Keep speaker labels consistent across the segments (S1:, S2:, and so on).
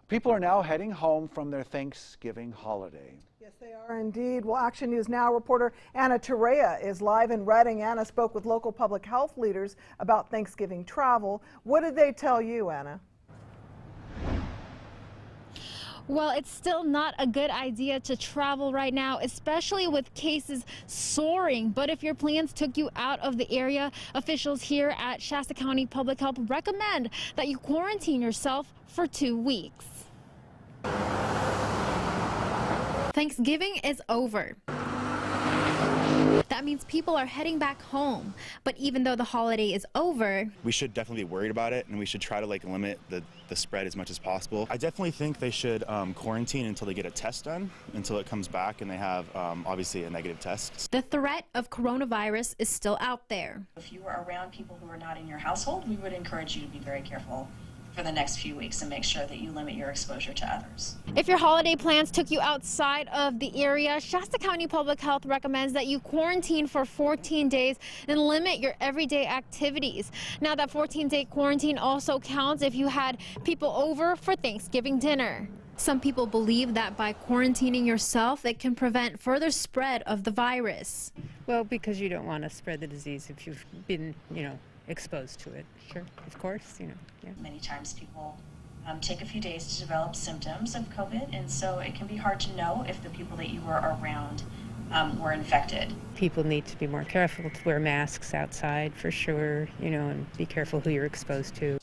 S1: People are now heading home from their Thanksgiving holiday.
S2: Yes, they are indeed. Well, Action News Now reporter Anna Torrea is live in Redding. Anna spoke with local public health leaders about Thanksgiving travel. What did they tell you, Anna?
S3: Well, it's still not a good idea to travel right now, especially with cases soaring. But if your plans took you out of the area, officials here at Shasta County Public Health recommend that you quarantine yourself for 2 weeks. Thanksgiving is over. That means people are heading back home. But even though the holiday is over,
S4: we should definitely be worried about it, and we should try to limit the spread as much as possible. I definitely think they should quarantine until they get a test done, until it comes back and they have obviously a negative test.
S3: the threat of coronavirus is still out there.
S5: If you are around people who are not in your household, we would encourage you to be very careful for the next few weeks and make sure that you limit your exposure to others.
S3: If your holiday plans took you outside of the area, Shasta County Public Health recommends that you quarantine for 14 days and limit your everyday activities. Now, that 14-day quarantine also counts if you had people over for Thanksgiving dinner. Some people believe that by quarantining yourself, it can prevent further spread of the virus.
S6: Well, because you don't want to spread the disease if you've been, exposed to it. Sure, of course, yeah.
S5: Many times people take a few days to develop symptoms of COVID, and so it can be hard to know if the people that you were around were infected.
S6: People need to be more careful to wear masks outside for sure, and be careful who you're exposed to.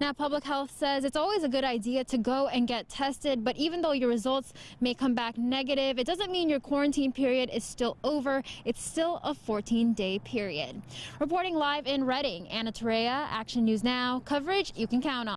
S3: Now, public health says it's always a good idea to go and get tested, but even though your results may come back negative, it doesn't mean your quarantine period is still over. It's still a 14-day period. Reporting live in Redding, Anna Torrea, Action News Now, coverage you can count on.